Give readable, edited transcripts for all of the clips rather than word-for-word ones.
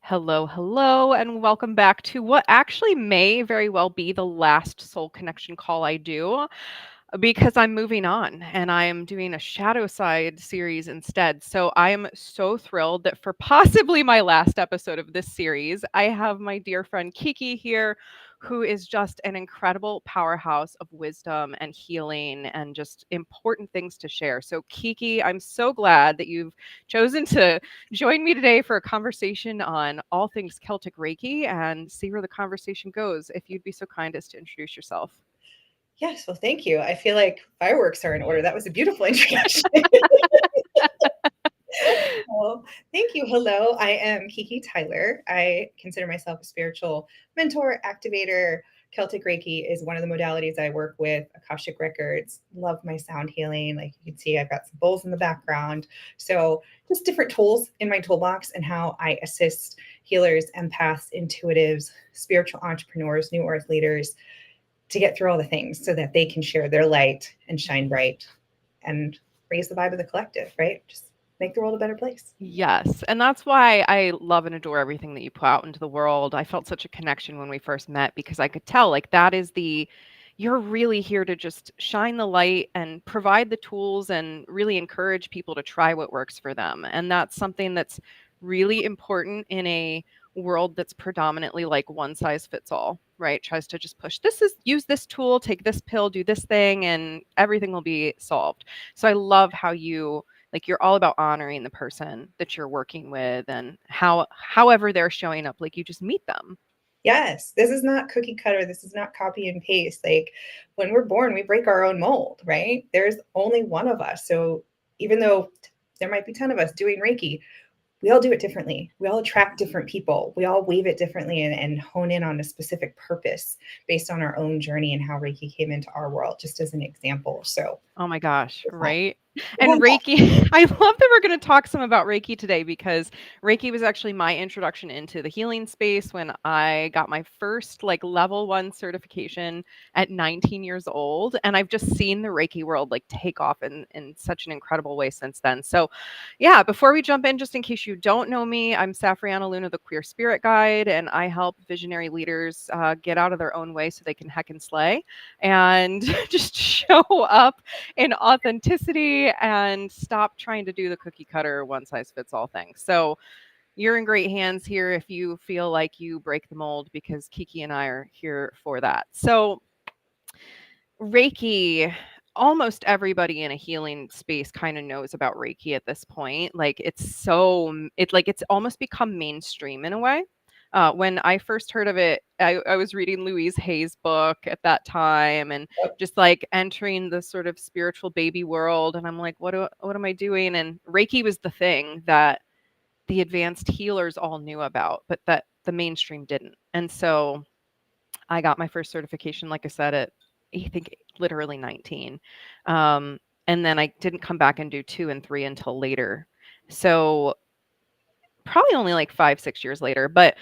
Hello, hello, and welcome back to what actually may very well be the last soul connection call I do because I'm moving on and I am doing a shadow side series instead. So I am so thrilled that for possibly my last episode of this series, I have my dear friend Kiki here, who is just an incredible powerhouse of wisdom and healing and just important things to share. So, Kiki, I'm so glad that you've chosen to join me today for a conversation on all things Celtic Reiki and see where the conversation goes. If you'd be so kind as to introduce yourself. Yes, well, thank you. I feel like fireworks are in order. That was a beautiful introduction. Well, thank you. Hello, I am Kiki Tyler. I consider myself a spiritual mentor, activator. Celtic Reiki is one of the modalities I work with. Akashic Records, love my sound healing. Like you can see, I've got some bowls in the background. So, just different tools in my toolbox and how I assist healers, empaths, intuitives, spiritual entrepreneurs, new earth leaders to get through all the things so that they can share their light and shine bright and raise the vibe of the collective, right? Just make the world a better place. Yes, and that's why I love and adore everything that you put out into the world. I felt such a connection when we first met because I could tell like that is the you're really here to just shine the light and provide the tools and really encourage people to try what works for them. And that's something that's really important in a world that's predominantly like one size fits all, right? Tries to just push this is use this tool, take this pill, do this thing, and everything will be solved. So I love how you like you're all about honoring the person that you're working with and however they're showing up, like you just meet them. Yes, this is not cookie cutter. This is not copy and paste. Like when we're born, we break our own mold, right? There's only one of us. So even though there might be 10 of us doing Reiki, we all do it differently. We all attract different people. We all weave it differently and hone in on a specific purpose based on our own journey and how Reiki came into our world, just as an example. So, Oh my gosh, yeah. right? And Reiki, I love that we're going to talk some about Reiki today because Reiki was actually my introduction into the healing space when I got my first like level 1 certification at 19 years old, and I've just seen the Reiki world like take off in such an incredible way since then. So, yeah, before we jump in, just in case you don't know me, I'm Safrianna Lughna, the queer spirit guide, and I help visionary leaders get out of their own way so they can heck and slay and just show up in authenticity and stop trying to do the cookie cutter one size fits all thing. So you're in great hands here if you feel like you break the mold because Kiki and I are here for that. So Reiki, almost everybody in a healing space kind of knows about Reiki at this point. Like it's almost become mainstream in a way. When I first heard of it, I was reading Louise Hay's book at that time and just like entering the sort of spiritual baby world. And I'm like, what am I doing? And Reiki was the thing that the advanced healers all knew about, but that the mainstream didn't. And so I got my first certification, like I said, at I think literally 19. And then I didn't come back and do 2 and 3 until later. So probably only like 5, 6 years later, but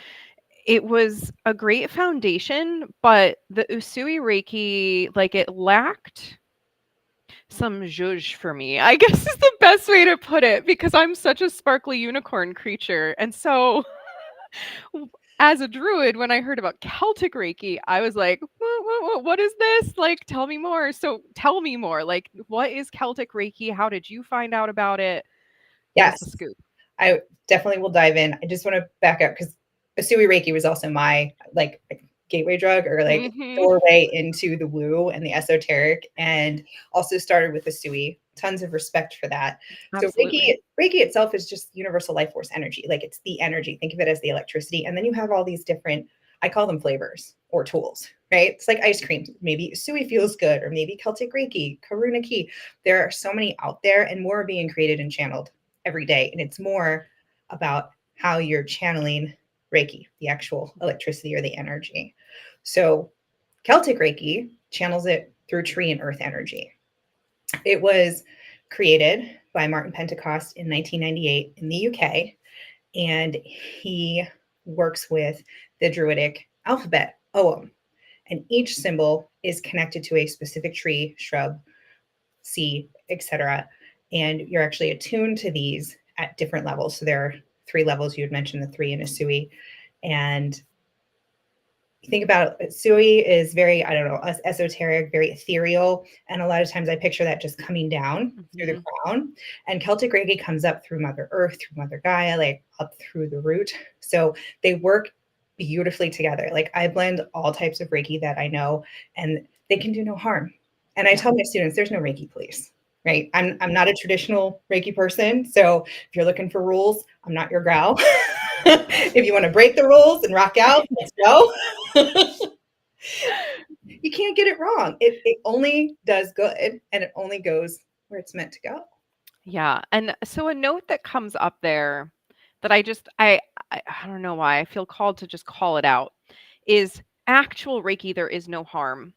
it was a great foundation, but the Usui Reiki, like it lacked some zhuzh for me, I guess is the best way to put it, because I'm such a sparkly unicorn creature. And so as a druid, when I heard about Celtic Reiki, I was like, what is this? Like, tell me more. So tell me more. Like, what is Celtic Reiki? How did you find out about it? Give us the Yes, scoop. I definitely will dive in. I just want to back up because Usui Reiki was also my like gateway drug or like Hmm. doorway into the woo and the esoteric, and also started with Usui. Tons of respect for that. So Absolutely. Reiki itself is just universal life force energy. Like it's the energy. Think of it as the electricity, and then you have all these different. I call them flavors or tools, right? It's like ice cream. Maybe Usui feels good, or maybe Celtic Reiki, Karuna Ki. There are so many out there, and more are being created and channeled every day. And it's more about how you're channeling Reiki, the actual electricity or the energy. So Celtic Reiki channels it through tree and earth energy. It was created by Martin Pentecost in 1998 in the UK, and he works with the Druidic alphabet, Ogham, and each symbol is connected to a specific tree, shrub, seed, etc. And you're actually attuned to these at different levels. So there are three levels. You had mentioned the three in Usui. And you think about it, Usui is very, I don't know, esoteric, very ethereal. And a lot of times I picture that just coming down through the crown. And Celtic Reiki comes up through Mother Earth, through Mother Gaia, like up through the root. So they work beautifully together. Like I blend all types of Reiki that I know, and they can do no harm. And I tell my students, there's no Reiki police, right? I'm not a traditional Reiki person. So if you're looking for rules, I'm not your gal. If you want to break the rules and rock out, let's go. You can't get it wrong. It only does good, and it only goes where it's meant to go. Yeah. And so a note that comes up there that I don't know why I feel called to just call it out is actual Reiki, there is no harm.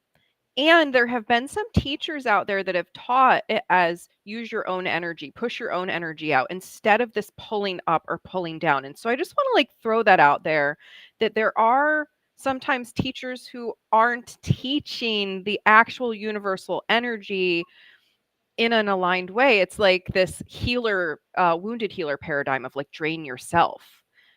And there have been some teachers out there that have taught it as use your own energy, push your own energy out instead of this pulling up or pulling down. And so I just want to like throw that out there that there are sometimes teachers who aren't teaching the actual universal energy in an aligned way. It's like this healer, wounded healer paradigm of like drain yourself.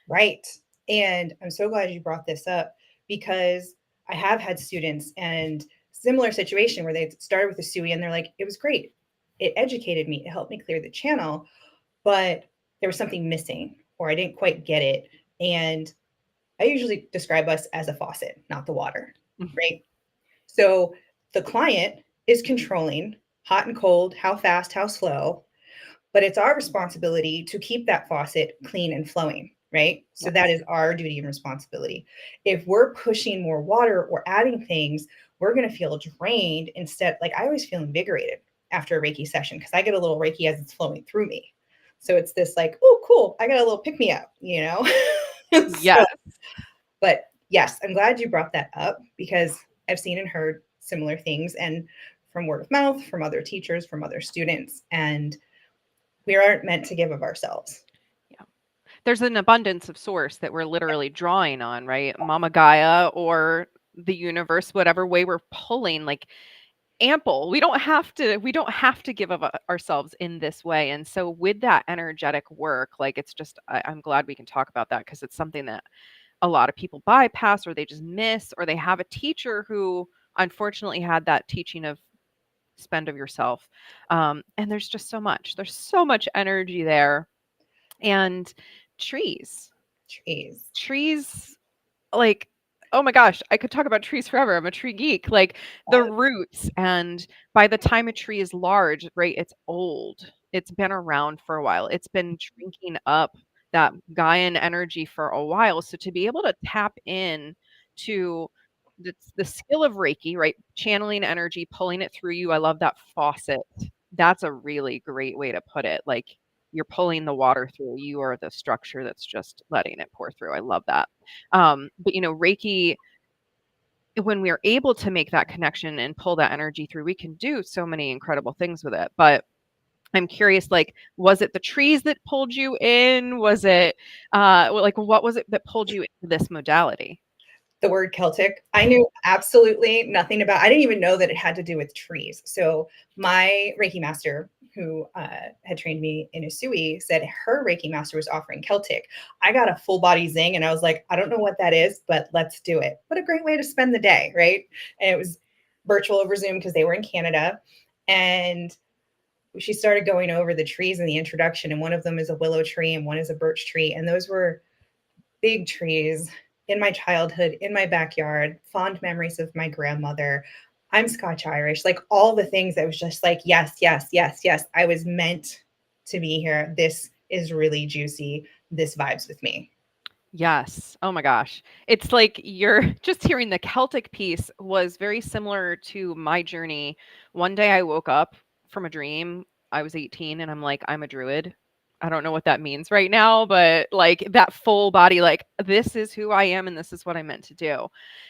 Right. And I'm so glad you brought this up because I have had students and similar situation where they started with the Usui and they're like, it was great. It educated me. It helped me clear the channel, but there was something missing or I didn't quite get it. And I usually describe us as a faucet, not the water, right? So the client is controlling hot and cold, how fast, how slow, but it's our responsibility to keep that faucet clean and flowing, right? So that is our duty and responsibility. If we're pushing more water or adding things, we're going to feel drained instead. Like I always feel invigorated after a Reiki session because I get a little Reiki as it's flowing through me. So it's this like, oh, cool. I got a little pick me up, you know? Yes. But yes, I'm glad you brought that up because I've seen and heard similar things and from word of mouth, from other teachers, from other students. And we aren't meant to give of ourselves. Yeah. There's an abundance of source that we're literally drawing on, right? Mama Gaia or the universe, whatever way we're pulling, like ample. We don't have to give of ourselves in this way. And so with that energetic work, like it's just I'm glad we can talk about that because it's something that a lot of people bypass or they just miss or they have a teacher who unfortunately had that teaching of spend of yourself. And there's so much energy there. And trees Trees. trees like, oh my gosh, I could talk about trees forever. I'm a tree geek. Like the roots, and by the time a tree is large, right, it's old. It's been around for a while. It's been drinking up that Gaian energy for a while. So to be able to tap in to the skill of Reiki, right? Channeling energy, pulling it through you. I love that faucet. That's a really great way to put it. Like you're pulling the water through. You are the structure that's just letting it pour through. I love that. But Reiki, when we're able to make that connection and pull that energy through, we can do so many incredible things with it. But I'm curious, like, was it the trees that pulled you in? Was it like what was it that pulled you into this modality? The word Celtic. I knew absolutely nothing about. I didn't even know that it had to do with trees. So my Reiki master, who had trained me in Usui, said her Reiki master was offering Celtic. I got a full body zing, and I was like, I don't know what that is, but let's do it. What a great way to spend the day, right? And it was virtual over Zoom because they were in Canada, and she started going over the trees in the introduction, and one of them is a willow tree, and one is a birch tree, and those were big trees in my childhood, in my backyard, fond memories of my grandmother. I'm Scotch Irish, like all the things that was just like, yes, yes, yes, yes. I was meant to be here. This is really juicy. This vibes with me. Yes. Oh my gosh. It's like you're just hearing the Celtic piece was very similar to my journey. One day I woke up from a dream. I was 18 and I'm like, I'm a druid. I don't know what that means right now, but like that full body, like this is who I am and this is what I meant to do.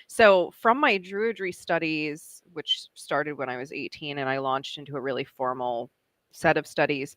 So from my druidry studies, which started when I was 18 and I launched into a really formal set of studies,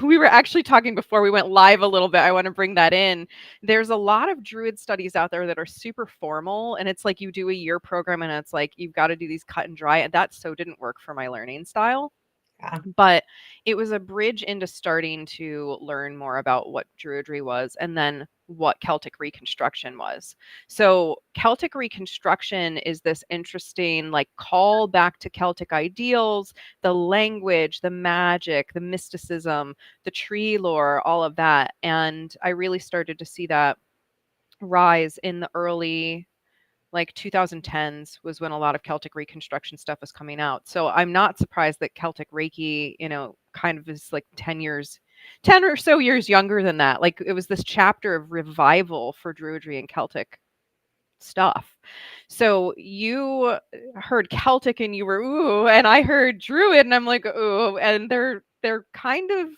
we were actually talking before we went live a little bit. I want to bring that in. There's a lot of druid studies out there that are super formal, and it's like you do a year program and it's like you've got to do these cut and dry, and that so didn't work for my learning style. Yeah. But it was a bridge into starting to learn more about what Druidry was and then what Celtic Reconstruction was. So Celtic Reconstruction is this interesting like call back to Celtic ideals, the language, the magic, the mysticism, the tree lore, all of that. And I really started to see that rise in the early like 2010s was when a lot of Celtic Reconstruction stuff was coming out. So I'm not surprised that Celtic Reiki, kind of is like 10 or so years younger than that. Like it was this chapter of revival for Druidry and Celtic stuff. So you heard Celtic and you were ooh, and I heard Druid and I'm like ooh, and they're kind of,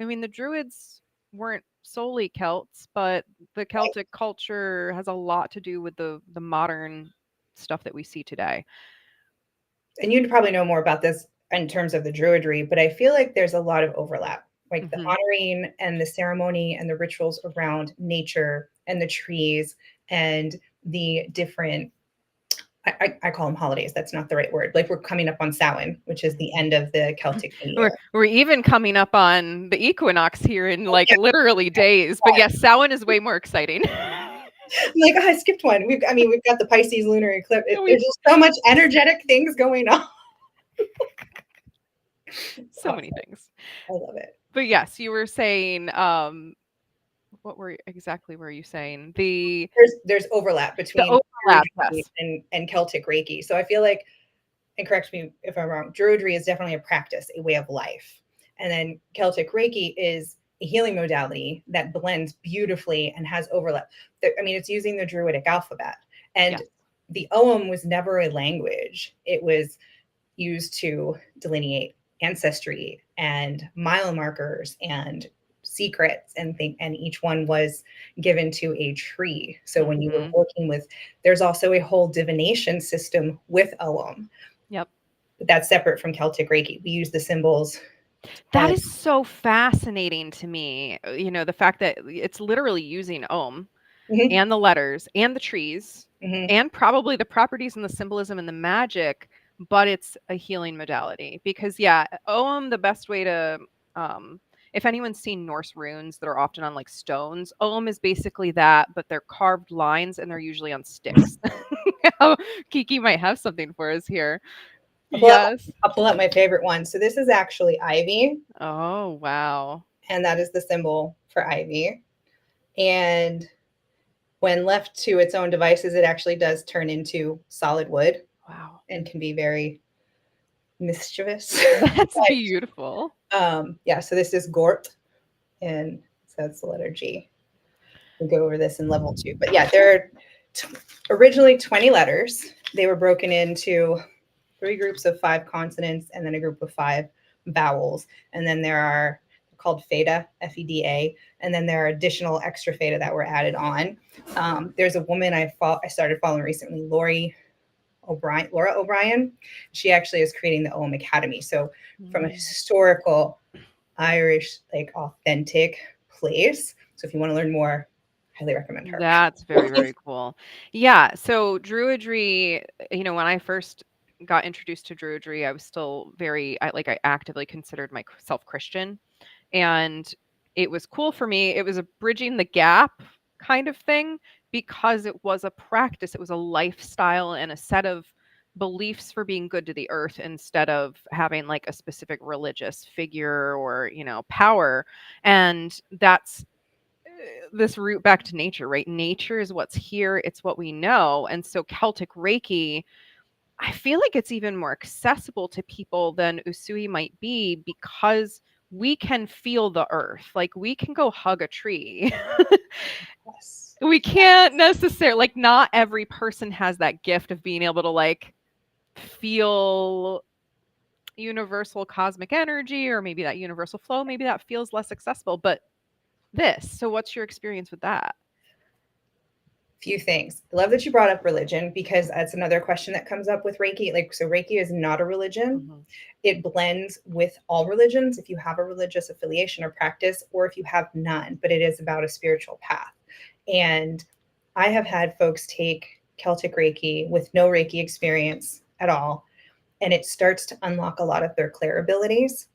I mean, the Druids weren't solely Celts, but the Celtic culture has a lot to do with the modern stuff that we see today. And you'd probably know more about this in terms of the Druidry, but I feel like there's a lot of overlap, like the honoring and the ceremony and the rituals around nature and the trees and the different, I call them holidays. That's not the right word. Like we're coming up on Samhain, which is the end of the Celtic New Year. We're even coming up on the equinox here in like literally days. But yes, Samhain is way more exciting. I'm like, oh, I skipped one. We've got the Pisces lunar eclipse. There's just so much energetic things going on. So many things. I love it. But yes, you were saying, what were you saying? There's overlap between yes. and Celtic Reiki. So I feel like, and correct me if I'm wrong, Druidry is definitely a practice, a way of life. And then Celtic Reiki is a healing modality that blends beautifully and has overlap. I mean, it's using the Druidic alphabet. And the Ogham was never a language. It was used to delineate ancestry and mile markers and secrets and each one was given to a tree. So when you were working with, there's also a whole divination system with Ogham. Yep. But that's separate from Celtic Reiki. We use the symbols. That is so fascinating to me. The fact that it's literally using Ogham and the letters and the trees and probably the properties and the symbolism and the magic, but it's a healing modality because Ogham, the best way to, if anyone's seen Norse runes that are often on like stones, Ogham is basically that, but they're carved lines and they're usually on sticks. Kiki might have something for us here. I'll pull up my favorite one. So this is actually ivy. Oh, wow. And that is the symbol for ivy. And when left to its own devices, it actually does turn into solid wood. Wow. And can be very mischievous. That's beautiful. So this is Gort. And so that's the letter G. We'll go over this in level 2. But there are originally 20 letters. They were broken into 3 groups of 5 consonants and then a group of 5 vowels. And then there are called Feda, F-E-D-A. And then there are additional extra Feda that were added on. There's a woman I started following recently, Laura O'Brien. She actually is creating the Ogham Academy. So from a historical Irish, like authentic place. So if you want to learn more, highly recommend her. That's very, very cool. Yeah. So Druidry, when I first got introduced to Druidry, I was still I actively considered myself Christian. And it was cool for me. It was a bridging the gap kind of thing because it was a practice. It was a lifestyle and a set of beliefs for being good to the earth instead of having like a specific religious figure or, power. And that's this route back to nature, right? Nature is what's here. It's what we know. And so Celtic Reiki, I feel like it's even more accessible to people than Usui might be because we can feel the earth. Like we can go hug a tree. Yes. We can't necessarily, like not every person has that gift of being able to like feel universal cosmic energy or maybe that universal flow. Maybe that feels less accessible, but so what's your experience with that? Few things. I love that you brought up religion because that's another question that comes up with Reiki. So Reiki is not a religion. It blends with all religions if you have a religious affiliation or practice, or if you have none, but it is about a spiritual path. And I have had folks take Celtic Reiki with no Reiki experience at all and it starts to unlock a lot of their clair abilities.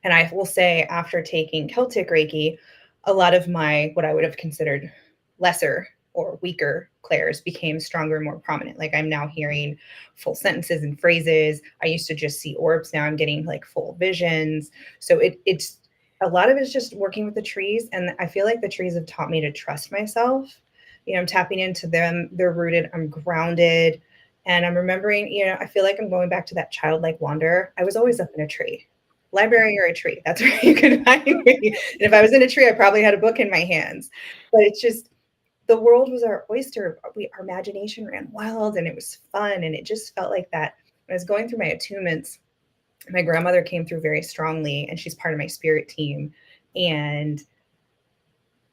And I will say, after taking Celtic Reiki, a lot of my, what I would have considered lesser or weaker clairs became stronger and more prominent. Like, I'm now hearing full sentences and phrases. I used to just see orbs. Now I'm getting like full visions. So it's a lot of it's just working with the trees. And I feel like the trees have taught me to trust myself. You know, I'm tapping into them. They're rooted. I'm grounded. And I'm remembering, you know, I feel like I'm going back to that childlike wonder. I was always up in a tree, library or a tree. That's where you could find me. And if I was in a tree, I probably had a book in my hands. But it's just, the world was our oyster. Our imagination ran wild, and it was fun. And it just felt like that. When I was going through my attunements, my grandmother came through very strongly, and she's part of my spirit team. And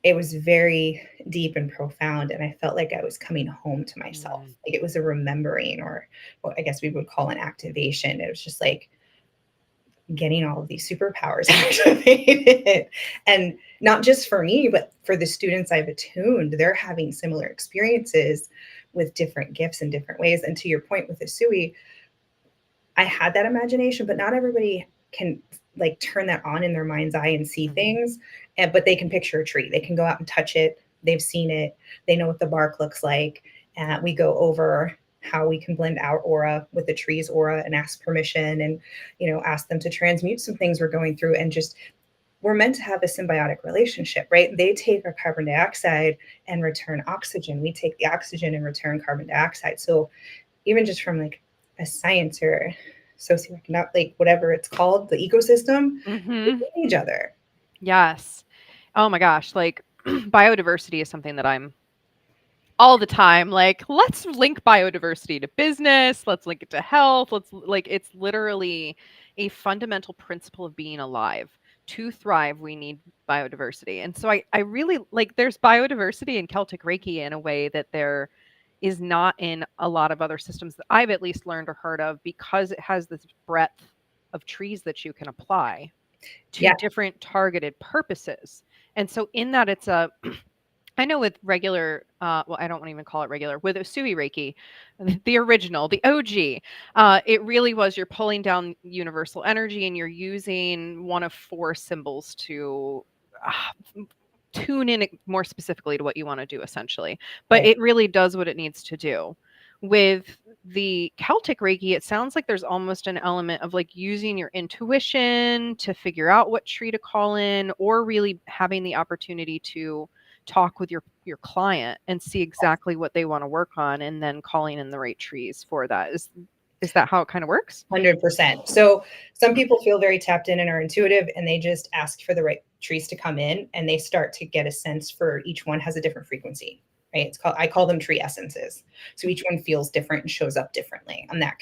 it was very deep and profound. And I felt like I was coming home to myself. Like, it was a remembering, or what I guess we would call an activation. It was just like getting all of these superpowers activated. And not just for me, but for the students I've attuned, they're having similar experiences with different gifts in different ways. And to your point with Usui, I had that imagination, but not everybody can like turn that on in their mind's eye and see things. But they can picture a tree. They can go out and touch it. They've seen it. They know what the bark looks like. And we go over how we can blend our aura with the tree's aura and ask permission, and, you know, ask them to transmute some things we're going through. And just, we're meant to have a symbiotic relationship, right? They take our carbon dioxide and return oxygen. We take the oxygen and return carbon dioxide. So even just from like a science or socioeconomic, like whatever it's called, the ecosystem, we need each other. Yes. Oh my gosh. Like, biodiversity is something that I'm all the time like, let's link biodiversity to business. Let's link it to health. Let's, like, it's literally a fundamental principle of being alive. To thrive, we need biodiversity. And so I really like, there's biodiversity in Celtic Reiki in a way that there is not in a lot of other systems that I've at least learned or heard of, because it has this breadth of trees that you can apply to different targeted purposes. And so in that, it's a I know with regular, well, I don't want to even call it regular, with Usui Reiki, the original, the OG, it really was, you're pulling down universal energy and you're using one of 4 symbols to tune in more specifically to what you want to do, essentially. But it really does what it needs to do. With the Celtic Reiki, it sounds like there's almost an element of like using your intuition to figure out what tree to call in, or really having the opportunity to talk with your client and see exactly what they want to work on, and then calling in the right trees for that. Is that how it kind of works? 100%. So some people feel very tapped in and are intuitive, and they just ask for the right trees to come in, and they start to get a sense for each one has a different frequency, right? I call them tree essences. So each one feels different and shows up differently on that.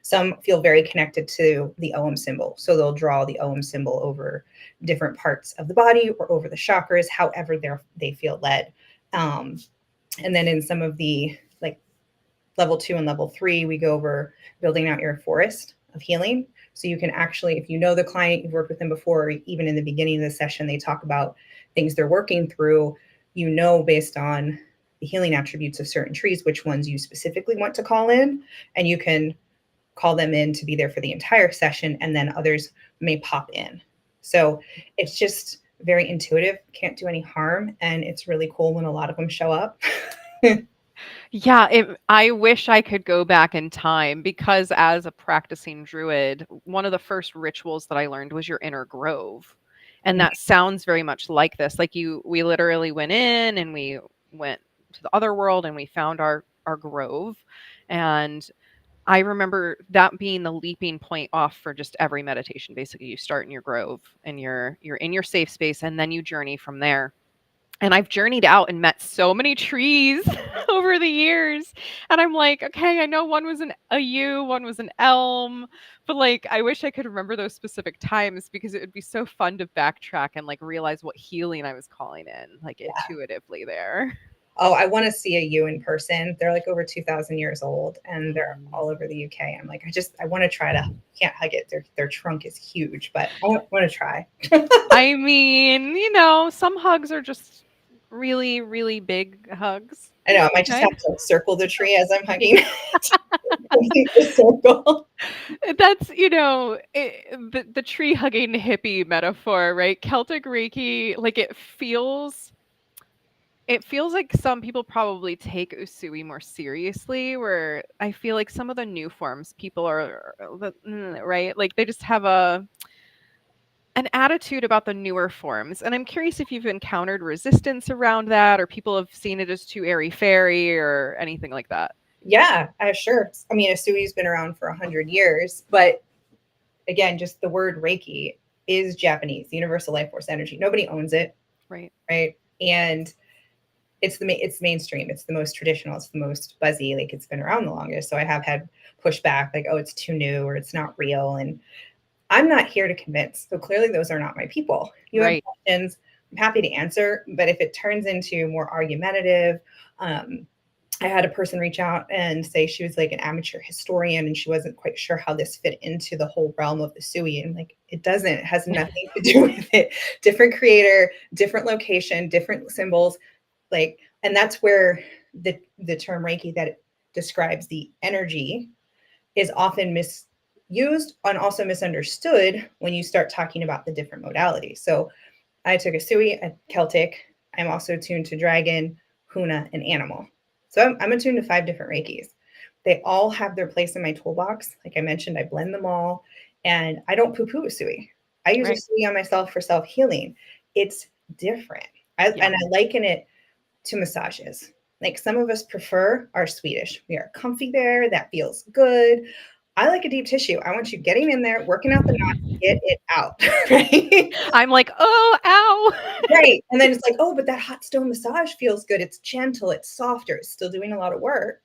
Some feel very connected to the OM symbol. So they'll draw the OM symbol over different parts of the body or over the chakras, however they feel led. And then in some of the like level 2 and level 3, we go over building out your forest of healing. So you can actually, if you know the client, you've worked with them before, or even in the beginning of the session, they talk about things they're working through, you know, based on the healing attributes of certain trees, which ones you specifically want to call in, and you can call them in to be there for the entire session, and then others may pop in. So it's just very intuitive, can't do any harm, and it's really cool when a lot of them show up. Yeah, I wish I could go back in time, because as a practicing druid, one of the first rituals that I learned was your inner grove. And that sounds very much like this. Like, we literally went in and we went to the other world and we found our grove. And I remember that being the leaping point off for just every meditation. Basically, you start in your grove and you're in your safe space, and then you journey from there. And I've journeyed out and met so many trees over the years. And I'm like, okay, I know one was a yew, one was an elm, but like, I wish I could remember those specific times, because it would be so fun to backtrack and like realize what healing I was calling in, like intuitively there. Oh, I want to see a yew in person. They're like over 2,000 years old, and they're all over the UK. I'm like, I want to try to, can't hug it. Their trunk is huge, but I want to try. I mean, you know, some hugs are just really, really big hugs. I know, I might just have to circle the tree as I'm hugging the circle. That's, the tree hugging hippie metaphor, right? Celtic Reiki, like it feels like some people probably take Usui more seriously, where I feel like some of the new forms people are right, like they just have an attitude about the newer forms. And I'm curious if you've encountered resistance around that, or people have seen it as too airy fairy or anything like that. Yeah, sure. I mean, Usui's been around for 100 years, but again, just the word Reiki is Japanese, universal life force energy. Nobody owns it, Right. right? And it's mainstream. It's the most traditional. It's the most buzzy. Like, it's been around the longest. So I have had pushback, like, oh, it's too new or it's not real. And I'm not here to convince. So clearly, those are not my people. You have Right. questions, I'm happy to answer. But if it turns into more argumentative, I had a person reach out and say she was like an amateur historian and she wasn't quite sure how this fit into the whole realm of the Usui. And like, it doesn't, it has nothing to do with it. Different creator, different location, different symbols. Like, and that's where the term Reiki that describes the energy is often misused and also misunderstood when you start talking about the different modalities. So I took a Sui, a Celtic. I'm also attuned to Dragon, Huna, and Animal. So I'm attuned to 5 different Reikis. They all have their place in my toolbox. Like I mentioned, I blend them all, and I don't poo-poo Usui. I use Right. Usui on myself for self-healing. It's different. Yeah. And I liken it to massages. Like, some of us prefer our Swedish. We are comfy there. That feels good. I like a deep tissue. I want you getting in there, working out the knots, get it out. Right? I'm like, oh, ow. Right. And then it's like, oh, but that hot stone massage feels good. It's gentle, it's softer, it's still doing a lot of work.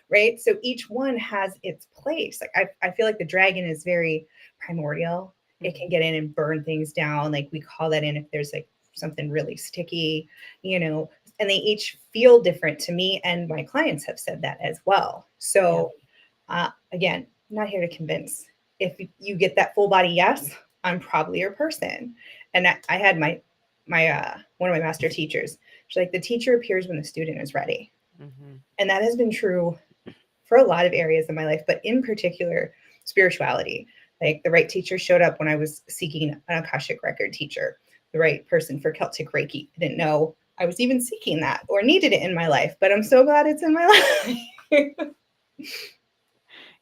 Right. So each one has its place. Like, I feel like the dragon is very primordial. It can get in and burn things down. Like, we call that in if there's like something really sticky, and they each feel different to me. And my clients have said that as well. So again, I'm not here to convince. If you get that full body yes, I'm probably your person. And I had my one of my master teachers. She's like, the teacher appears when the student is ready. Mm-hmm. And that has been true for a lot of areas of my life, but in particular, spirituality. Like, the right teacher showed up when I was seeking an Akashic Record teacher, the right person for Celtic Reiki. I didn't know I was even seeking that or needed it in my life, but I'm so glad it's in my life.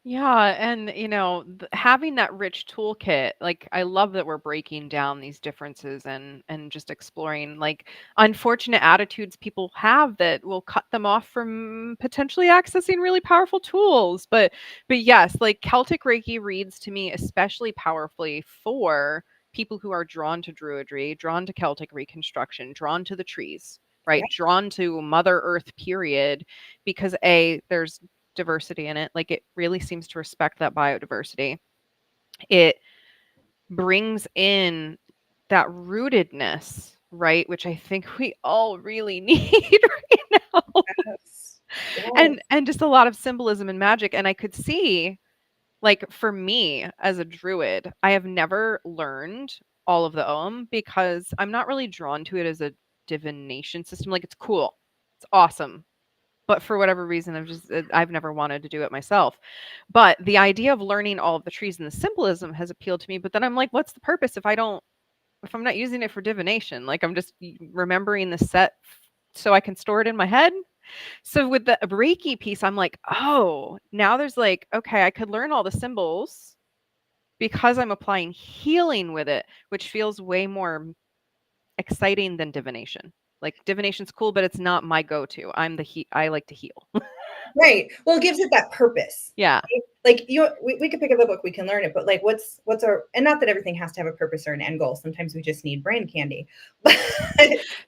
Yeah, and having that rich toolkit, like I love that we're breaking down these differences and just exploring like unfortunate attitudes people have that will cut them off from potentially accessing really powerful tools. But yes, like Celtic Reiki reads to me especially powerfully for people who are drawn to druidry, drawn to Celtic reconstruction, drawn to the trees, right? Drawn to Mother Earth, period, because there's diversity in it. Like, it really seems to respect that biodiversity. It brings in that rootedness, right? Which I think we all really need right now. Yes. Yes. And just a lot of symbolism and magic. And I could see, like, for me as a druid, I have never learned all of the Om because I'm not really drawn to it as a divination system. Like, it's cool. It's awesome. But for whatever reason, I've never wanted to do it myself. But the idea of learning all of the trees and the symbolism has appealed to me. But then I'm like, what's the purpose if I'm not using it for divination? Like, I'm just remembering the set so I can store it in my head. So with the Reiki piece, I'm like, oh, now there's like, okay, I could learn all the symbols because I'm applying healing with it, which feels way more exciting than divination. Like, divination's cool, but it's not my go-to. I like to heal. Right. Well, it gives it that purpose. Yeah. Right? Like, we could pick up a book, we can learn it, but like, what's our, and not that everything has to have a purpose or an end goal. Sometimes we just need brain candy.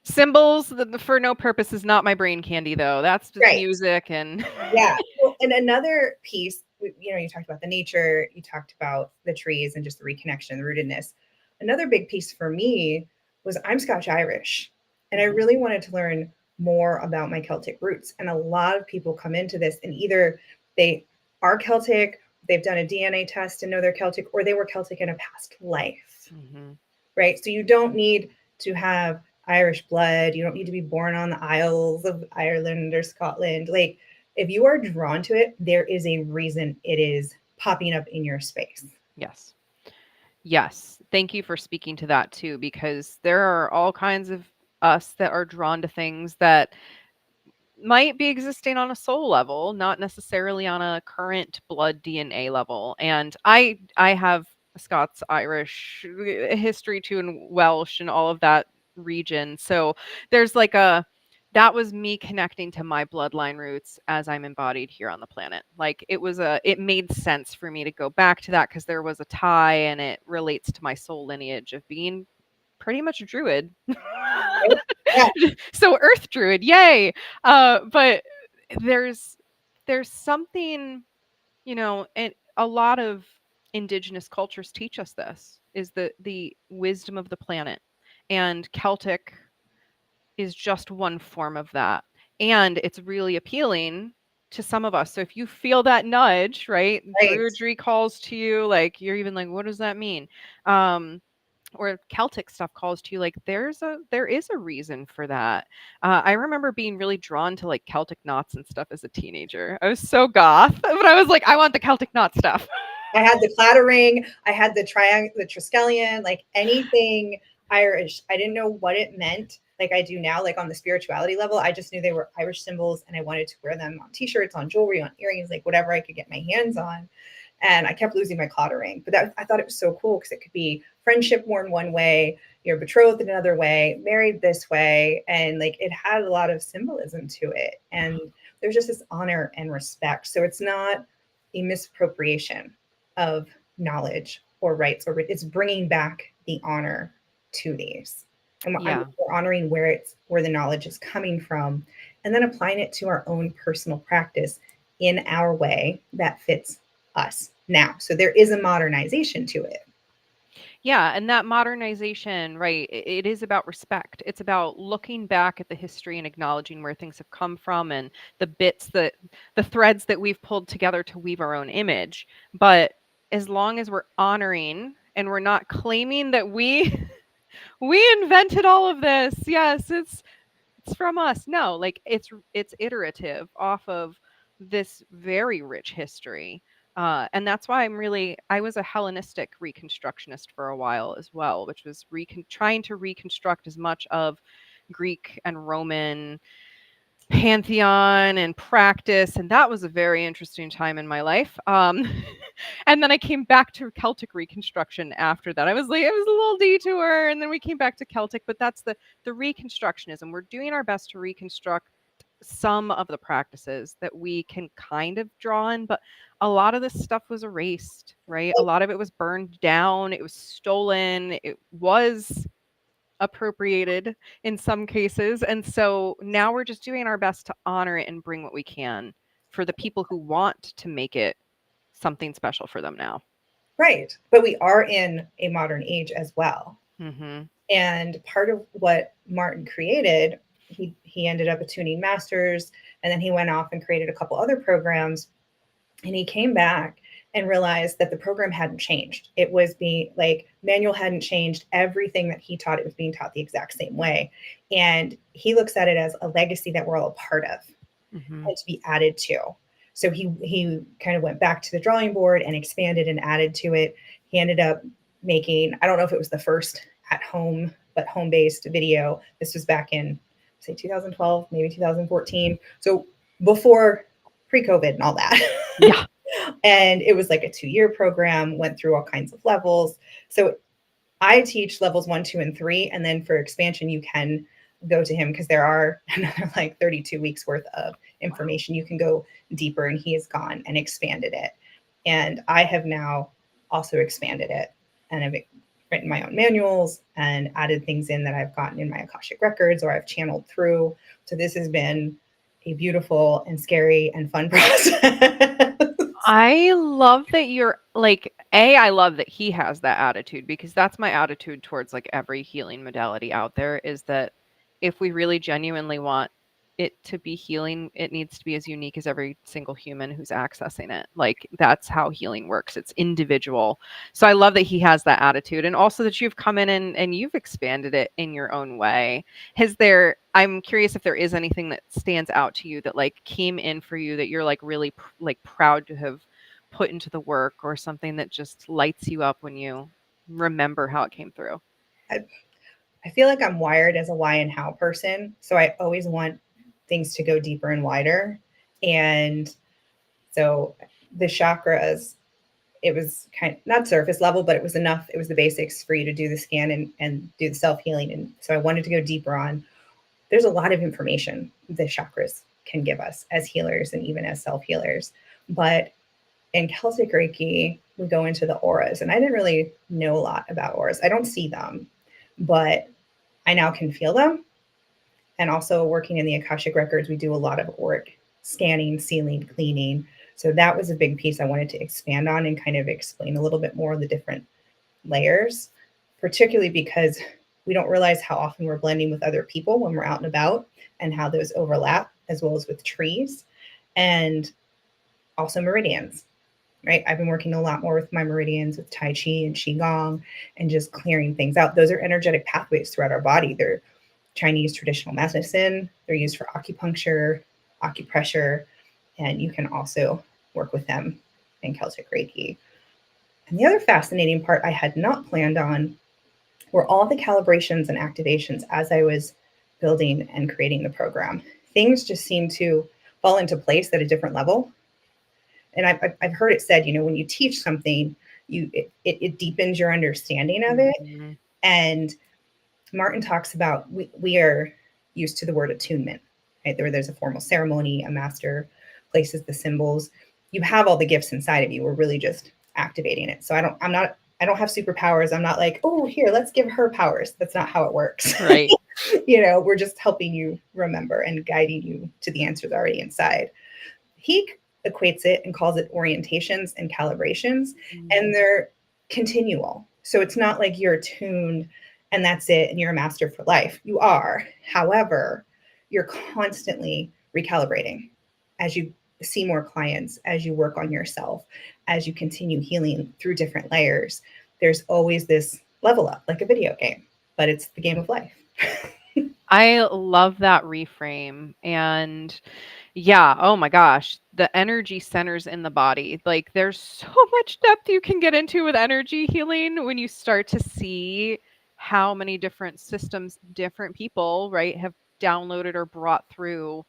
Symbols for no purpose is not my brain candy, though. That's just Right. music and Yeah. Well, and another piece, you talked about the nature, you talked about the trees and just the reconnection, the rootedness. Another big piece for me was I'm Scotch Irish, and I really wanted to learn more about my Celtic roots. And a lot of people come into this and either they are Celtic, they've done a DNA test and know they're Celtic, or they were Celtic in a past life. Mhm. Right. So you don't need to have Irish blood. You don't need to be born on the Isles of Ireland or Scotland. Like, if you are drawn to it, there is a reason it is popping up in your space. Yes. Yes. Thank you for speaking to that too, because there are all kinds of us that are drawn to things that might be existing on a soul level, not necessarily on a current blood DNA level. And I have Scots Irish history too, and Welsh and all of that region. So there's like a that was me connecting to my bloodline roots as I'm embodied here on the planet. Like it made sense for me to go back to that because there was a tie and it relates to my soul lineage of being pretty much a druid. Right? Yeah. So earth druid, yay. But there's there's something, and a lot of indigenous cultures teach us this is the wisdom of the planet. And Celtic is just one form of that. And it's really appealing to some of us. So if you feel that nudge, right? Right. Druidry calls to you, like you're even like, what does that mean? Or Celtic stuff calls to you, like there is a reason for that. I remember being really drawn to like Celtic knots and stuff as a teenager. I was so goth, but I was like, I want the Celtic knot stuff. I had the clattering, I had the the Triskelion, like anything Irish. I didn't know what it meant like I do now, like on the spirituality level. I just knew they were Irish symbols and I wanted to wear them on t-shirts, on jewelry, on earrings, like whatever I could get my hands on. And I kept losing my clattering, but I thought it was so cool because it could be friendship worn one way, you're betrothed in another way, married this way, and like it had a lot of symbolism to it. And there's just this honor and respect. So it's not a misappropriation of knowledge or rights, or it's bringing back the honor to these. And Yeah. we're honoring where the knowledge is coming from, and then applying it to our own personal practice in our way that fits us now. So there is a modernization to it. Yeah, and that modernization, right, it is about respect. It's about looking back at the history and acknowledging where things have come from and the threads that we've pulled together to weave our own image. But as long as we're honoring and we're not claiming that we we invented all of this. Yes, it's from us. No, like it's iterative off of this very rich history. And that's why I was a Hellenistic reconstructionist for a while as well, which was trying to reconstruct as much of Greek and Roman pantheon and practice. And that was a very interesting time in my life. And then I came back to Celtic reconstruction after that. I was like, it was a little detour, and then we came back to Celtic, but that's the reconstructionism. We're doing our best to reconstruct some of the practices that we can kind of draw on, but a lot of this stuff was erased, right? A lot of it was burned down, it was stolen, it was appropriated in some cases. And so now we're just doing our best to honor it and bring what we can for the people who want to make it something special for them now. Right. But we are in a modern age as well. Mm-hmm. And part of what Martin created, he ended up attuning masters, and then he went off and created a couple other programs. And he came back and realized that the program hadn't changed. It was being like manual hadn't changed. Everything that he taught, it was being taught the exact same way. And he looks at it as a legacy that we're all a part of and to be added to. So he kind of went back to the drawing board and expanded and added to it. He ended up making, I don't know if it was the first at home, but home-based video. This was back in, say, 2012, maybe 2014. So before pre-COVID and all that. Yeah. And it was like a 2-year program, went through all kinds of levels. So I teach levels 1, 2, and 3. And then for expansion, you can go to him because there are another like 32 weeks worth of information. You can go deeper, and he has gone and expanded it. And I have now also expanded it, and I've written my own manuals and added things in that I've gotten in my Akashic records or I've channeled through. So this has been a beautiful and scary and fun process. I love that you're like, I love that he has that attitude, because that's my attitude towards like every healing modality out there, is that if we really genuinely want it to be healing, it needs to be as unique as every single human who's accessing it. Like that's how healing works. It's individual. So I love that he has that attitude, and also that you've come in and you've expanded it in your own way. I'm curious if there is anything that stands out to you that like came in for you that you're like really like proud to have put into the work, or something that just lights you up when you remember how it came through. I, I feel like I'm wired as a why and how person. So I always want things to go deeper and wider. And so the chakras, it was kind of not surface level, but it was enough. It was the basics for you to do the scan and do the self healing. And so I wanted to go deeper on. There's a lot of information the chakras can give us as healers and even as self healers. But in Celtic Reiki, we go into the auras, and I didn't really know a lot about auras. I don't see them, but I now can feel them. And also working in the Akashic Records, we do a lot of auric scanning, sealing, cleaning. So that was a big piece I wanted to expand on and kind of explain a little bit more of the different layers, particularly because we don't realize how often we're blending with other people when we're out and about and how those overlap, as well as with trees and also meridians, right? I've been working a lot more with my meridians, with Tai Chi and Qigong, and just clearing things out. Those are energetic pathways throughout our body. They're Chinese traditional medicine. They're used for acupuncture, acupressure, and you can also work with them in Celtic Reiki. And the other fascinating part I had not planned on were all the calibrations and activations as I was building and creating the program. Things just seemed to fall into place at a different level. And I've heard it said, when you teach something, it deepens your understanding of it. Mm-hmm. And Martin talks about we are used to the word attunement, right? There's a formal ceremony, a master places the symbols. You have all the gifts inside of you. We're really just activating it. So I don't have superpowers. I'm not like, oh, here, let's give her powers. That's not how it works. Right. We're just helping you remember and guiding you to the answers already inside. He equates it and calls it orientations and calibrations, and they're continual. So it's not like you're attuned and that's it and you're a master for life. You are. However, you're constantly recalibrating as you see more clients, as you work on yourself, as you continue healing through different layers. There's always this level up, like a video game, but it's the game of life. I love that reframe. And yeah, oh my gosh, the energy centers in the body. Like there's so much depth you can get into with energy healing when you start to see how many different systems different people, right, have downloaded or brought through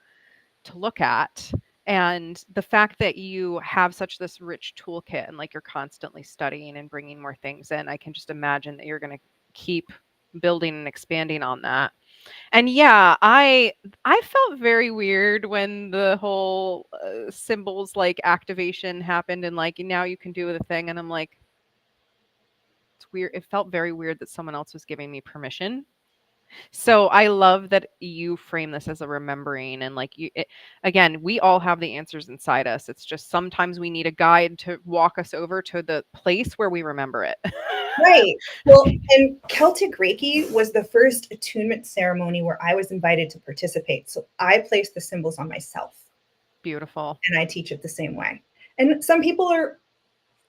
to look at. And the fact that you have such this rich toolkit and like you're constantly studying and bringing more things in, I can just imagine that you're going to keep building and expanding on that. And yeah, I felt very weird when the whole symbols like activation happened, and like now you can do the thing, and I'm like, it's weird. It felt very weird that someone else was giving me permission. So I love that you frame this as a remembering, and like again, we all have the answers inside us. It's just sometimes we need a guide to walk us over to the place where we remember it. Right. Well, and Celtic Reiki was the first attunement ceremony where I was invited to participate. So I place the symbols on myself. Beautiful. And I teach it the same way. And some people are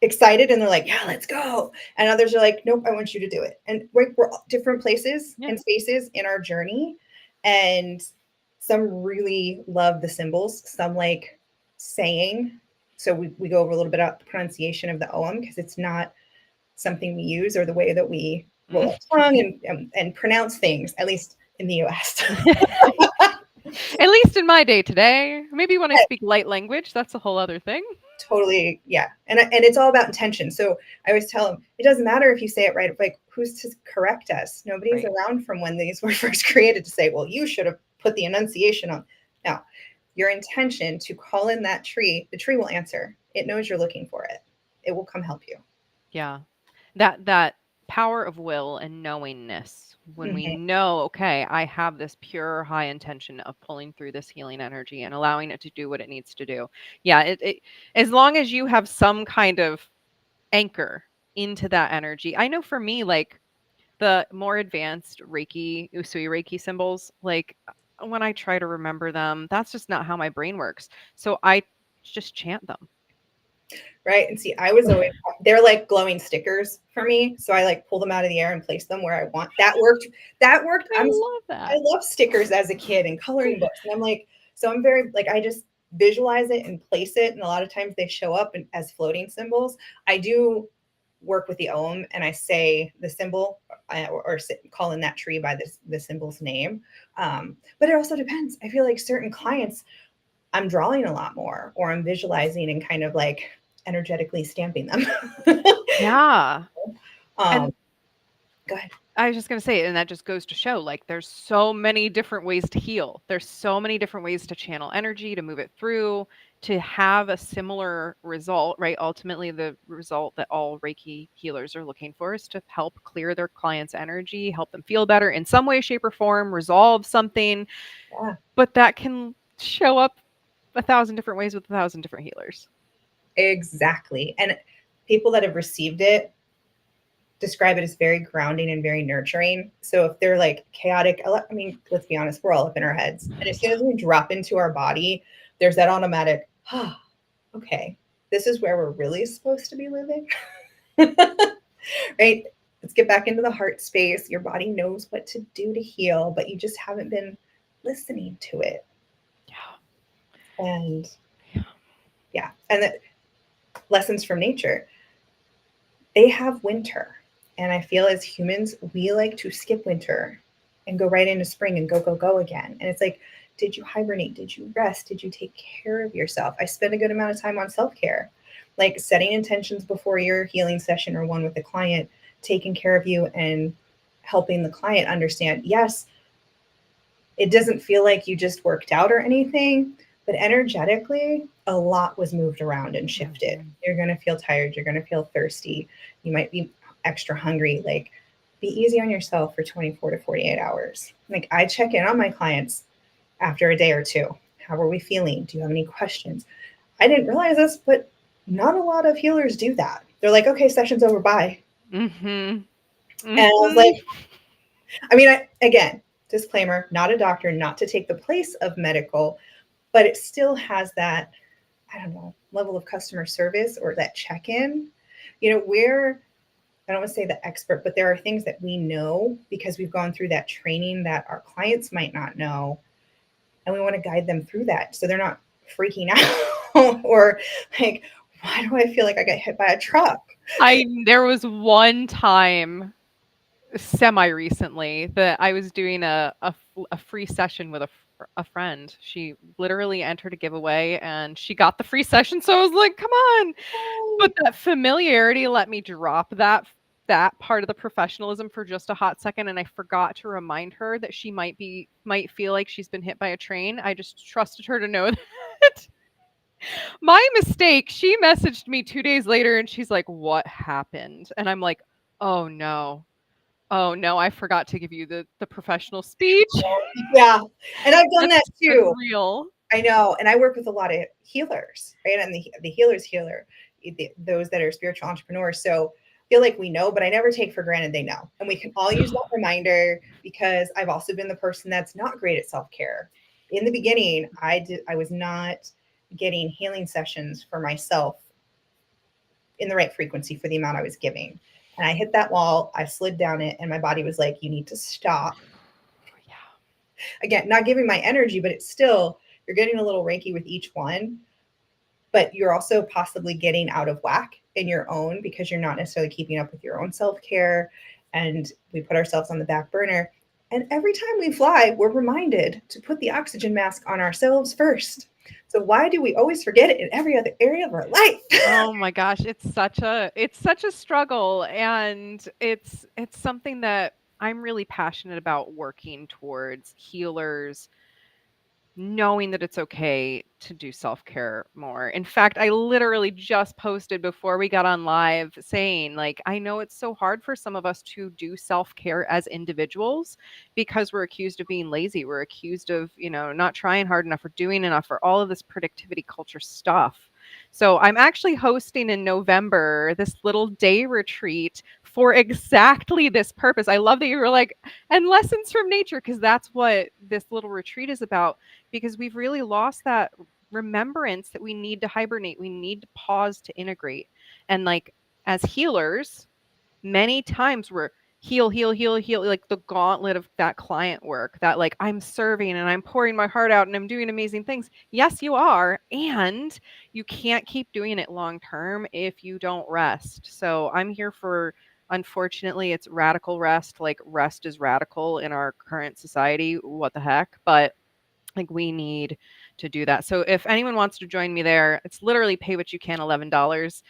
excited and they're like, yeah, let's go. And others are like, nope, I want you to do it. And we're different places and spaces in our journey. And some really love the symbols. Some like saying. So we go over a little bit about the pronunciation of the OM because it's not something we use or the way that we roll our tongue and pronounce things, at least in the US. At least in my day today. Maybe when I speak light language, that's a whole other thing. Totally. Yeah. And it's all about intention. So I always tell them, it doesn't matter if you say it right. Like, who's to correct us? Nobody's around from when these were first created to say, well, you should have put the enunciation on. Now, your intention to call in that tree, the tree will answer. It knows you're looking for it. It will come help you. Yeah. That power of will and knowingness, when we know, okay, I have this pure high intention of pulling through this healing energy and allowing it to do what it needs to do. Yeah, it as long as you have some kind of anchor into that energy. I know for me, like the more advanced Reiki, Usui Reiki symbols, like when I try to remember them, that's just not how my brain works. So I just chant them. Right. And see, I was always, they're like glowing stickers for me. So I like pull them out of the air and place them where I want. That worked. That worked. I love I that. love stickers as a kid and coloring books. And I'm like, so I'm very like, I just visualize it and place it. And a lot of times they show up as floating symbols. I do work with the Om and I say the symbol or call in that tree by the symbol's name. But it also depends. I feel like certain clients I'm drawing a lot more, or I'm visualizing and kind of like energetically stamping them. Yeah. And Go ahead. I was just going to say, and that just goes to show like there's so many different ways to heal. There's so many different ways to channel energy, to move it through, to have a similar result, right? Ultimately, the result that all Reiki healers are looking for is to help clear their client's energy, help them feel better in some way, shape, or form, resolve something. Yeah. But that can show up 1,000 different ways with 1,000 different healers. Exactly. And people that have received it describe it as very grounding and very nurturing. So if they're like chaotic, I mean, let's be honest, we're all up in our heads. And as soon as we drop into our body, there's that automatic, ah, oh, okay, this is where we're really supposed to be living. Right? Let's get back into the heart space. Your body knows what to do to heal, but you just haven't been listening to it. Yeah. And yeah. And the lessons from nature, they have winter. And I feel as humans, we like to skip winter and go right into spring and go, go, go again. And it's like, did you hibernate? Did you rest? Did you take care of yourself? I spend a good amount of time on self-care, like setting intentions before your healing session or one with the client, taking care of you and helping the client understand, yes, it doesn't feel like you just worked out or anything, but energetically, a lot was moved around and shifted. Mhm. You're going to feel tired. You're going to feel thirsty. You might be extra hungry. Like, be easy on yourself for 24 to 48 hours. Like, I check in on my clients after a day or two. How are we feeling? Do you have any questions? I didn't realize this, but not a lot of healers do that. They're like, okay, session's over. Bye. Mhm. And I was like, Mhm. I mean, again, disclaimer, not a doctor, not to take the place of medical, but it still has that, I don't know, level of customer service or that check-in. You know, I don't want to say the expert, but there are things that we know because we've gone through that training that our clients might not know. And we want to guide them through that so they're not freaking out or like, why do I feel like I got hit by a truck? There was one time semi recently that I was doing a free session with a friend. She literally entered a giveaway and she got the free session. So I was like, come on. But that familiarity let me drop that part of the professionalism for just a hot second, and I forgot to remind her that she might feel like she's been hit by a train. I just trusted her to know that. My mistake. She messaged me 2 days later and she's like, "What happened?" And I'm like, "Oh no. Oh no, I forgot to give you the professional speech." Yeah. And I've done that That's too. real. I know, and I work with a lot of healers, right? And the healer's healer, those that are spiritual entrepreneurs. So I feel like we know, but I never take for granted they know. And we can all use that reminder because I've also been the person that's not great at self-care. In the beginning, I was not getting healing sessions for myself in the right frequency for the amount I was giving. And I hit that wall, I slid down it, and my body was like, you need to stop. Yeah. Again, not giving my energy, but it's still, you're getting a little Reiki with each one, but you're also possibly getting out of whack in your own because you're not necessarily keeping up with your own self-care. And we put ourselves on the back burner. And every time we fly, we're reminded to put the oxygen mask on ourselves first. So why do we always forget it in every other area of our life? Oh my gosh, it's such a struggle, and it's something that I'm really passionate about working towards healers knowing that it's okay to do self-care more. In fact, I literally just posted before we got on live saying, like, I know it's so hard for some of us to do self-care as individuals because we're accused of being lazy. We're accused of, not trying hard enough or doing enough or all of this productivity culture stuff. So I'm actually hosting in November this little day retreat for exactly this purpose. I love that you were like, and lessons from nature, because that's what this little retreat is about, because we've really lost that remembrance that we need to hibernate. We need to pause to integrate. And like, as healers, many times we're heal, heal, heal, heal, like the gauntlet of that client work, that like I'm serving and I'm pouring my heart out and I'm doing amazing things. Yes, you are. And you can't keep doing it long term if you don't rest. So I'm here for, unfortunately, it's radical rest. Like rest is radical in our current society. What the heck? But like we need to do that. So if anyone wants to join me there, it's literally pay what you can, $11,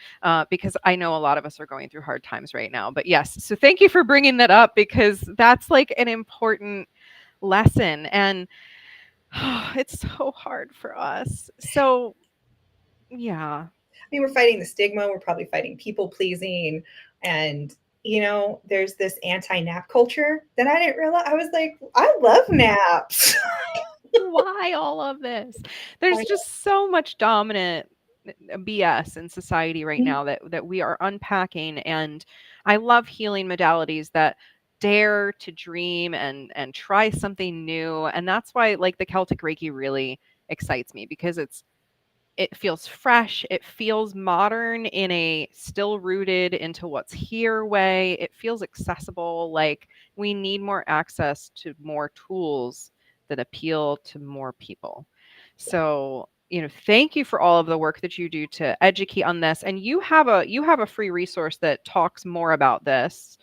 because I know a lot of us are going through hard times right now. But yes, so thank you for bringing that up, because that's like an important lesson. And it's so hard for us. So yeah. I mean, we're fighting the stigma. We're probably fighting people pleasing. And, you know, there's this anti-nap culture that I didn't realize. I was like, I love naps. Why all of this? There's just so much dominant BS in society right now that we are unpacking, and I love healing modalities that dare to dream and try something new. And that's why like the Celtic Reiki really excites me, because it feels fresh, it feels modern in a still rooted into what's here way. It feels accessible. Like we need more access to more tools that appeal to more people. So, thank you for all of the work that you do to educate on this. And you have a free resource that talks more about this.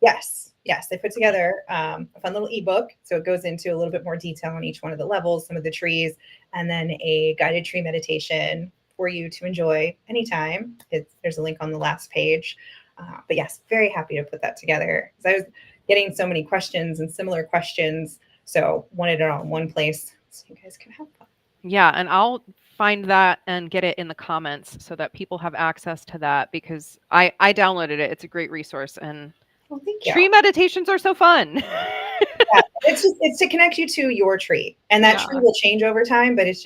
Yes. Yes. They put together a fun little ebook. So it goes into a little bit more detail on each one of the levels, some of the trees, and then a guided tree meditation for you to enjoy anytime. There's a link on the last page. But yes, very happy to put that together, because I was getting so many questions and similar questions. So wanted it all in one place so you guys can have fun. Yeah, and I'll find that and get it in the comments so that people have access to that, because I downloaded it. It's a great resource, and Well, thank you. tree meditations are so fun. Yeah, it's to connect you to your tree, and that tree will change over time, but it's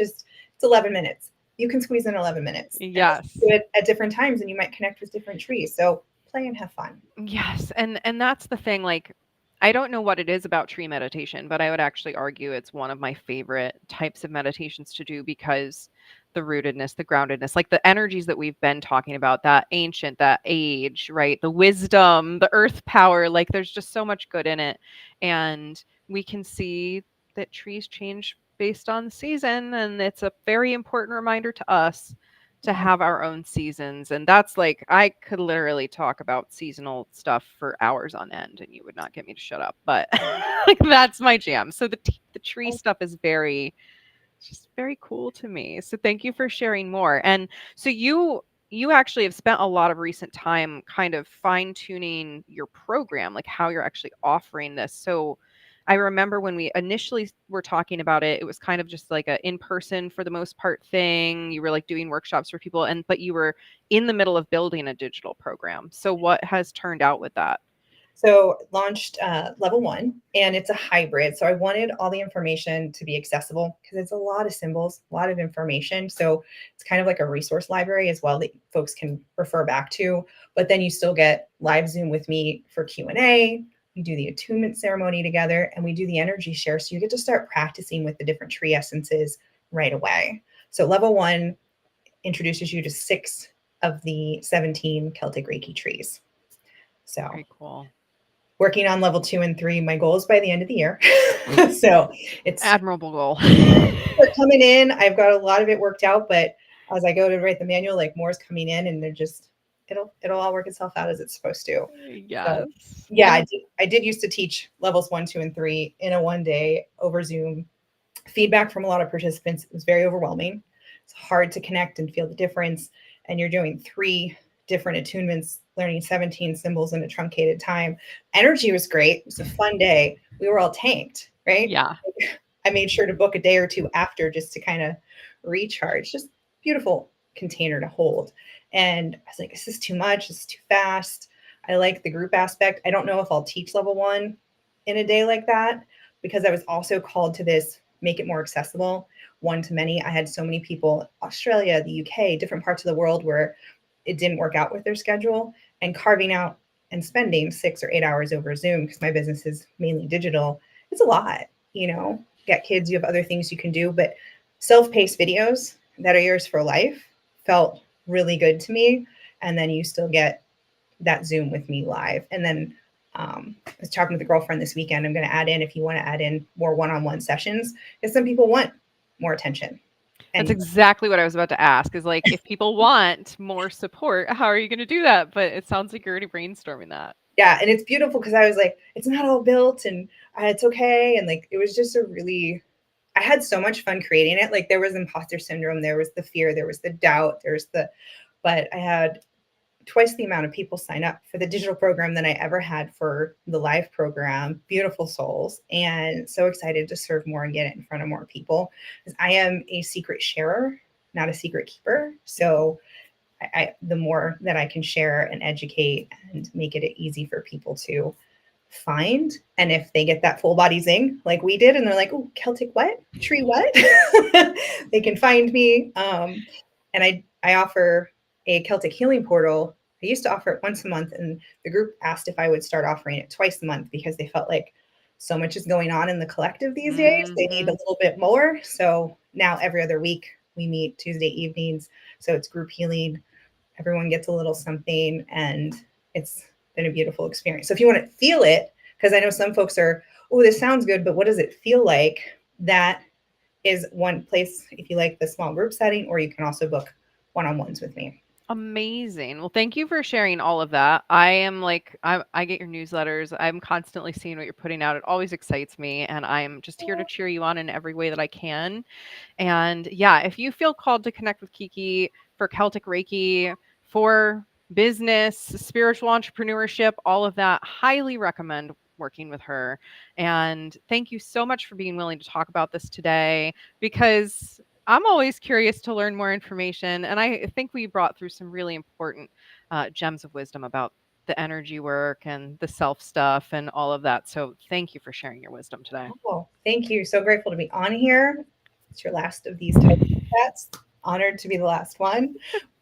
11 minutes. You can squeeze in 11 minutes. Yes. Do it at different times, and you might connect with different trees. So play and have fun. Yes, and that's the thing. Like, I don't know what it is about tree meditation, but I would actually argue it's one of my favorite types of meditations to do, because the rootedness, the groundedness, like the energies that we've been talking about, that ancient, that age, right? The wisdom, the earth power, like there's just so much good in it. And we can see that trees change based on the season, and it's a very important reminder to us to have our own seasons. And that's like, I could literally talk about seasonal stuff for hours on end and you would not get me to shut up, but like that's my jam. So the tree stuff is just very cool to me. So thank you for sharing more. And so you actually have spent a lot of recent time kind of fine tuning your program, like how you're actually offering this. So I remember when we initially were talking about it, it was kind of just like a in-person for the most part thing. You were like doing workshops for people, but you were in the middle of building a digital program. So what has turned out with that? So launched level 1, and it's a hybrid. So I wanted all the information to be accessible, because it's a lot of symbols, a lot of information. So it's kind of like a resource library as well that folks can refer back to. But then you still get live Zoom with me for Q&A. We do the attunement ceremony together, and we do the energy share. So you get to start practicing with the different tree essences right away. So level 1 introduces you to 6 of the 17 Celtic Reiki trees. So very cool. Working on level 2 and 3. My goal is by the end of the year. So it's admirable goal. They're coming in. I've got a lot of it worked out, but as I go to write the manual, like more is coming in, and they're just, it'll all work itself out as it's supposed to. Yes. So, yeah, I did used to teach levels 1, 2, and 3 in a one day over Zoom. Feedback from a lot of participants was very overwhelming. It's hard to connect and feel the difference. And you're doing 3 different attunements, learning 17 symbols in a truncated time. Energy was great. It was a fun day. We were all tanked, right? Yeah. I made sure to book a day or 2 after just to kind of recharge. Just beautiful container to hold. And I was like, this is too much. This is too fast. I like the group aspect. I don't know if I'll teach level 1 in a day like that, because I was also called to this, make it more accessible, one to many. I had so many people, Australia, the UK, different parts of the world where it didn't work out with their schedule, and carving out and spending 6 or 8 hours over Zoom, because my business is mainly digital, it's a lot, you know. Got kids, you have other things you can do, but self-paced videos that are yours for life felt really good to me. And then you still get that Zoom with me live. And then I was talking with a girlfriend this weekend. I'm going to add in, if you want to add in more one-on-one sessions, because some people want more attention. That's And exactly what I was about to ask, is like, if people want more support, how are you going to do that? But it sounds like you're already brainstorming that. yeah, and it's beautiful because I was like, it's not all built and it's okay. And like, it was just a really, I had so much fun creating it. Like there was imposter syndrome, there was the fear, there was the doubt, but I had twice the amount of people sign up for the digital program than I ever had for the live program. Beautiful souls, and so excited to serve more and get it in front of more people. Because I am a secret sharer, not a secret keeper. So the more that I can share and educate and make it easy for people to find, and if they get that full body zing like we did, and they're like, oh, Celtic what? Tree what? They can find me. And I offer a Celtic healing portal. I used to offer it once a month, and the group asked if I would start offering it twice a month because they felt like so much is going on in the collective these days. They need a little bit more. So now every other week we meet Tuesday evenings. So it's group healing. Everyone gets a little something, and it's been a beautiful experience. So if you want to feel it, because I know some folks are, oh, this sounds good, but what does it feel like? That is one place if you like the small group setting, or you can also book one-on-ones with me. Amazing. Well, thank you for sharing all of that. I get your newsletters. I'm constantly seeing what you're putting out. It always excites me, and I'm just here to cheer you on in every way that I can. And yeah, if you feel called to connect with Kiki for Celtic Reiki, for business, spiritual entrepreneurship, all of that, highly recommend working with her. And thank you so much for being willing to talk about this today, because I'm always curious to learn more information. And I think we brought through some really important gems of wisdom about the energy work and the self stuff and all of that. So thank you for sharing your wisdom today. Oh, thank you. So grateful to be on here. It's your last of these types of chats. Honored to be the last one.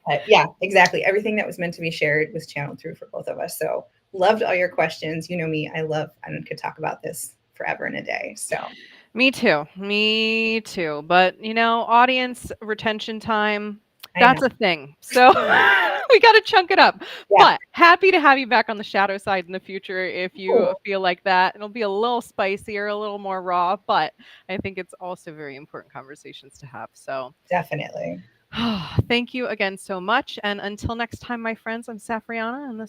But yeah, exactly. Everything that was meant to be shared was channeled through for both of us. So loved all your questions. You know me, I could talk about this forever and a day. So Me too. Me too. But, audience retention time, I know. that's a thing. So we got to chunk it up. Yeah. But happy to have you back on the shadow side in the future if you feel like that. It'll be a little spicier, a little more raw, but I think it's also very important conversations to have. So Definitely. thank you again so much. And until next time, my friends, I'm Safrianna, and this